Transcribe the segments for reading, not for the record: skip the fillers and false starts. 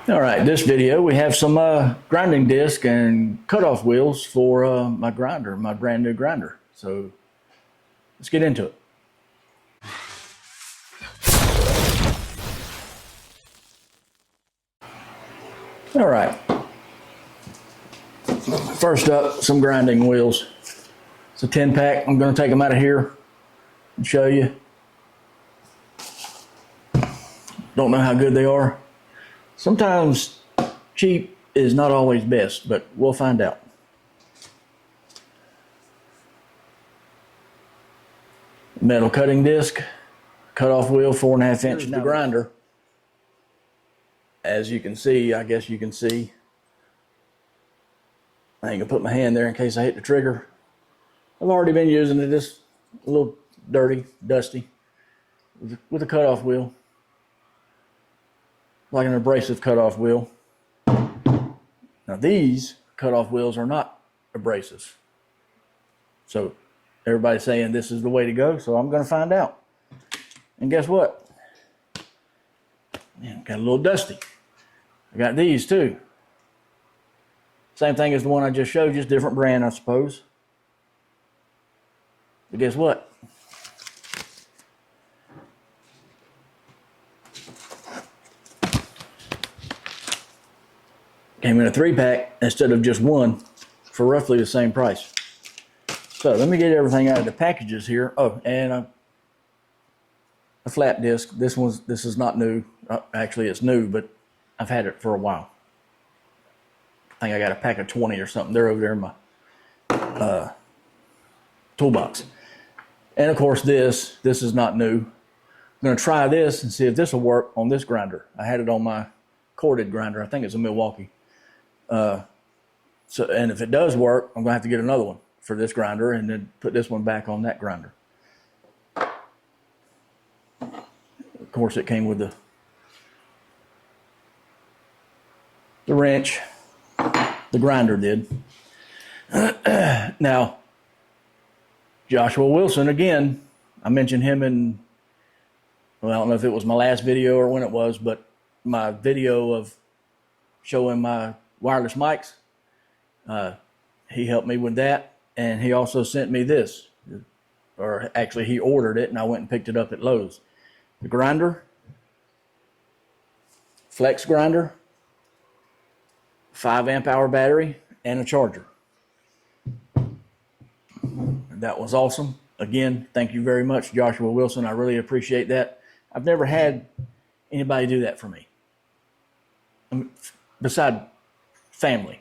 All right, this video we have some grinding disc and cutoff wheels for my grinder, my brand new grinder. So let's get into it. All right, first up, some grinding wheels. It's a 10-pack. I'm going to take them out of here and show you. Don't know how good they are. Sometimes cheap is not always best, but we'll find out. Metal cutting disc, cutoff wheel, 4.5 inch. The grinder. As you can see, I guess you can see. I ain't gonna put my hand there in case I hit the trigger. I've already been using it. It's a little dirty, dusty, with a cutoff wheel. Like an abrasive cutoff wheel. Now these cutoff wheels are not abrasive. So everybody's saying this is the way to go, so I'm gonna find out. And guess what? Man, got a little dusty. I got these too. Same thing as the one I just showed, just different brand, I suppose. But guess what? Came in a 3-pack instead of just one for roughly the same price. So let me get everything out of the packages here. Oh, and a flat disc. This is not new. Actually, it's new, but I've had it for a while. I think I got a pack of 20 or something. They're over there in my toolbox. And of course, this is not new. I'm going to try this and see if this will work on this grinder. I had it on my corded grinder. I think it's a Milwaukee. And if it does work, I'm going to have to get another one for this grinder and then put this one back on that grinder. Of course, it came with the wrench. The grinder did. Now, Joshua Wilson, again, I mentioned him in, well, I don't know if it was my last video or when it was, but my video of showing my wireless mics. He helped me with that, and he also sent me this, or actually he ordered it and I went and picked it up at Lowe's. The grinder, flex grinder, 5 amp hour battery, and a charger. That was awesome. Again, thank you very much, Joshua Wilson. I really appreciate that. I've never had anybody do that for me. Beside family.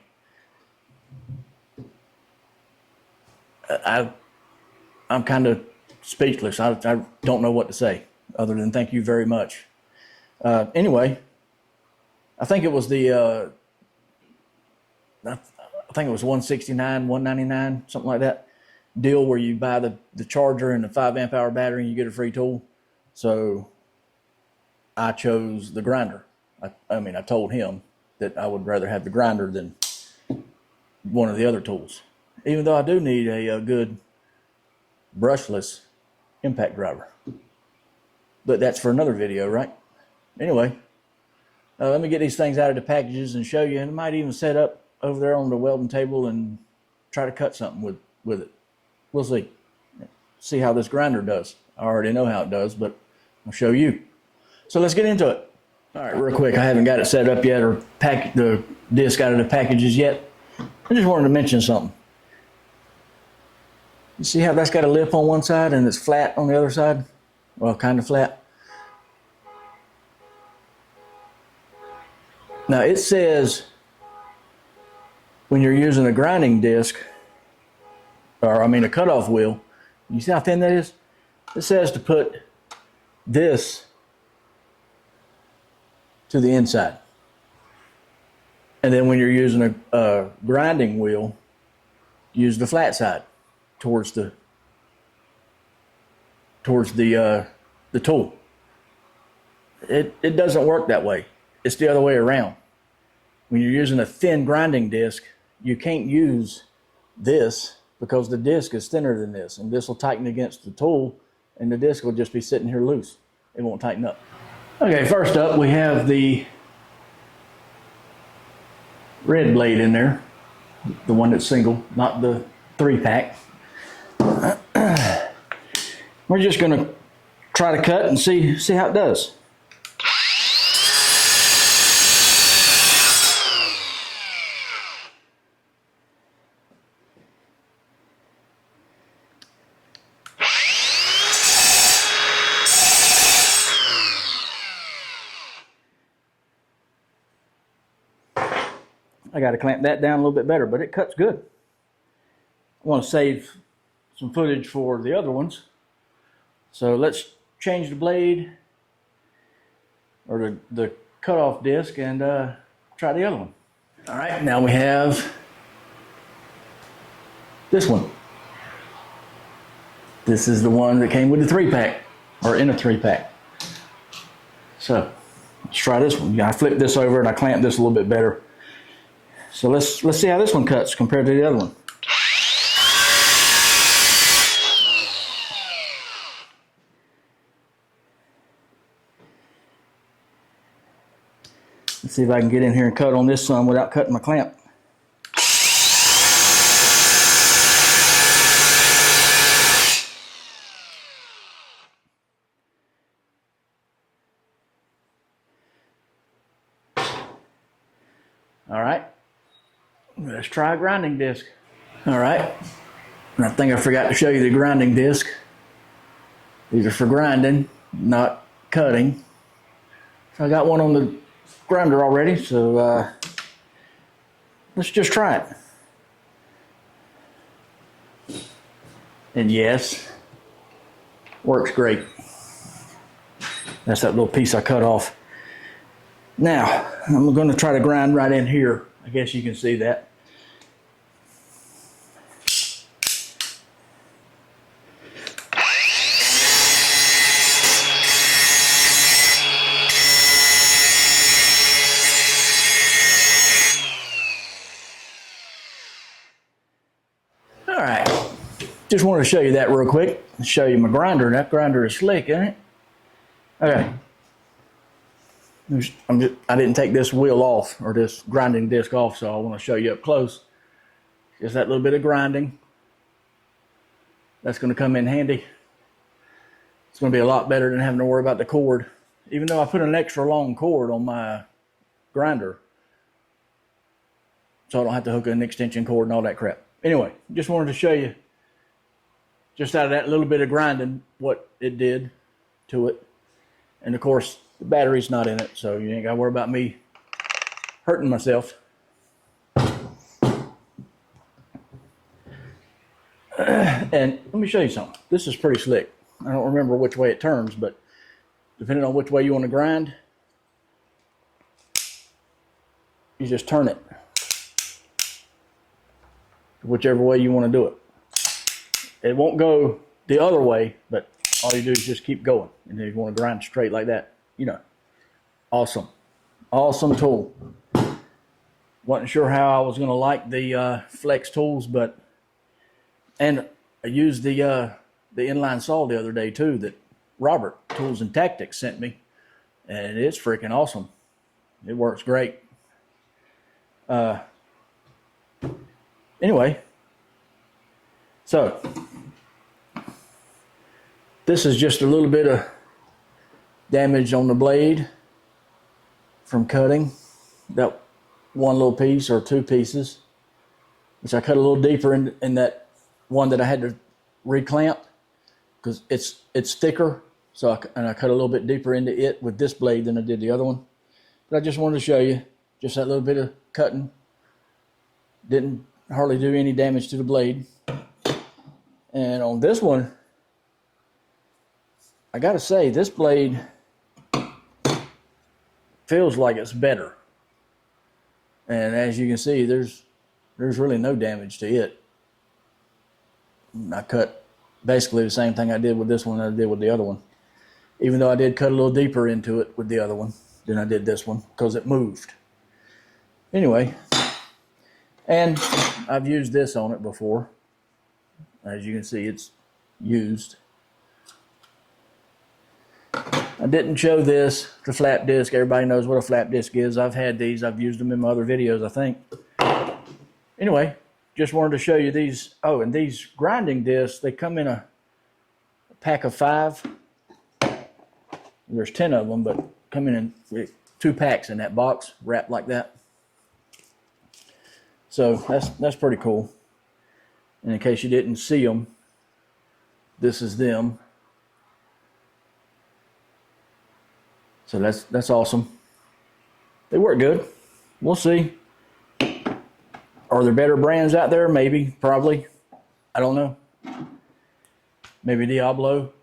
I'm kind of speechless. I don't know what to say other than thank you very much. Anyway, I think it was the I think it was $169, $199, something like that deal where you buy the charger and the 5 amp hour battery and you get a free tool. So I chose the grinder. I told him that I would rather have the grinder than one of the other tools, even though I do need a good brushless impact driver. But that's for another video, right? Anyway, let me get these things out of the packages and show you, and I might even set up over there on the welding table and try to cut something with it. We'll see. See how this grinder does. I already know how it does, but I'll show you. So let's get into it. All right, real quick, I haven't got it set up yet or packed the disc out of the packages yet. I just wanted to mention something. You see how that's got a lip on one side and it's flat on the other side? Well, kind of flat. Now it says when you're using a grinding disc, or a cutoff wheel, you see how thin that is? It says to put this to the inside. And then when you're using a grinding wheel, use the flat side towards the tool. It doesn't work that way. It's the other way around. When you're using a thin grinding disc, you can't use this because the disc is thinner than this, and this will tighten against the tool and the disc will just be sitting here loose. It won't tighten up. Okay, first up we have the red blade in there, the one that's single, not the 3-pack. We're just going to try to cut and see how it does. I got to clamp that down a little bit better, but it cuts good. I want to save some footage for the other ones. So let's change the blade or the cutoff disc and try the other one. All right, now we have this one. This is the one that came with the 3-pack, or in a 3-pack. So let's try this one. I flipped this over and I clamped this a little bit better. So let's see how this one cuts compared to the other one. Let's see if I can get in here and cut on this some without cutting my clamp. All right. Let's try a grinding disc. All right, and I think I forgot to show you the grinding disc. These are for grinding, not cutting. So I got one on the grinder already, so let's just try it. And yes, works great. That's that little piece I cut off. Now, I'm going to try to grind right in here. I guess you can see that. All right, just wanted to show you that real quick. Show you my grinder. That grinder is slick, isn't it? Okay. I didn't take this wheel off, or this grinding disc off, so I want to show you up close. Just that little bit of grinding. That's going to come in handy. It's going to be a lot better than having to worry about the cord. Even though I put an extra long cord on my grinder, so I don't have to hook an extension cord and all that crap. Anyway, just wanted to show you, just out of that little bit of grinding, what it did to it. And of course, the battery's not in it, so you ain't got to worry about me hurting myself. And let me show you something. This is pretty slick. I don't remember which way it turns, but depending on which way you want to grind, you just turn it whichever way you want to do it. It won't go the other way, but all you do is just keep going. And then if you want to grind straight like that, you know, awesome. Awesome tool. Wasn't sure how I was going to like the flex tools, and I used the inline saw the other day too that Robert Tools and Tactics sent me, and it's freaking awesome. It works great. Anyway, so this is just a little bit of damage on the blade from cutting that one little piece or two pieces, which I cut a little deeper in that one that I had to reclamp because it's thicker. So I cut a little bit deeper into it with this blade than I did the other one. But I just wanted to show you just that little bit of cutting. Didn't hardly do any damage to the blade. And on this one, I gotta say, this blade feels like it's better. And as you can see, there's really no damage to it. I cut basically the same thing I did with this one that I did with the other one. Even though I did cut a little deeper into it with the other one than I did this one because it moved. Anyway, and I've used this on it before. As you can see, it's used. I didn't show this, the flap disc. Everybody knows what a flap disc is. I've had these. I've used them in my other videos, I think. Anyway, just wanted to show you these. Oh, and these grinding discs, they come in a pack of 5. There's 10 of them, but come in 2 packs in that box, wrapped like that. So that's pretty cool. And in case you didn't see them, this is them. So that's awesome. They work good. We'll see. Are there better brands out there? Maybe, probably. I don't know. Maybe Diablo.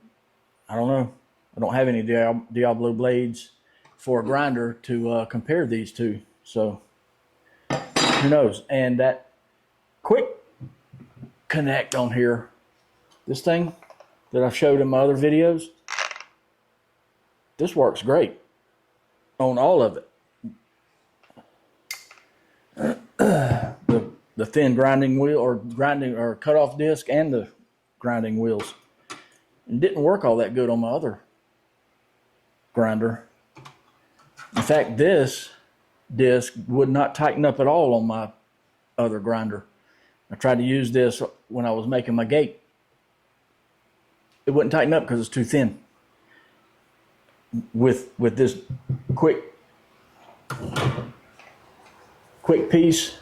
I don't know. I don't have any Diablo blades for a grinder to compare these to. So who knows? And that quick connect on here, this thing that I've showed in my other videos, this works great on all of it. The thin grinding wheel or cut-off disc and the grinding wheels. It didn't work all that good on my other grinder. In fact, this disc would not tighten up at all on my other grinder. I tried to use this when I was making my gate. It wouldn't tighten up because it's too thin. With this quick piece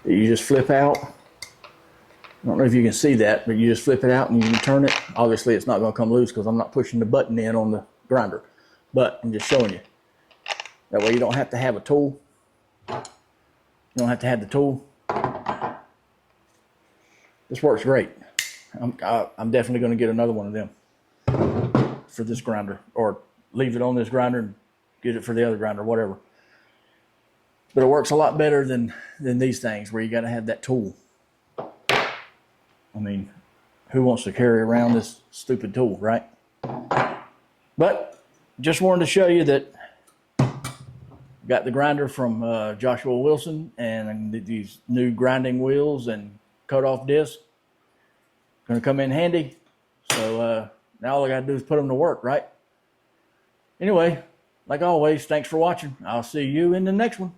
that you just flip out. I don't know if you can see that, but you just flip it out and you can turn it. Obviously, it's not going to come loose because I'm not pushing the button in on the grinder, but I'm just showing you. That way you don't have to have a tool. You don't have to have the tool. This works great. I'm definitely going to get another one of them for this grinder, or leave it on this grinder and get it for the other grinder, whatever. But it works a lot better than these things where you got to have that tool. I mean, who wants to carry around this stupid tool, right? But just wanted to show you that got the grinder from Joshua Wilson and these new grinding wheels and cut-off disc. Going to come in handy. So now all I got to do is put them to work, right? Anyway, like always, thanks for watching. I'll see you in the next one.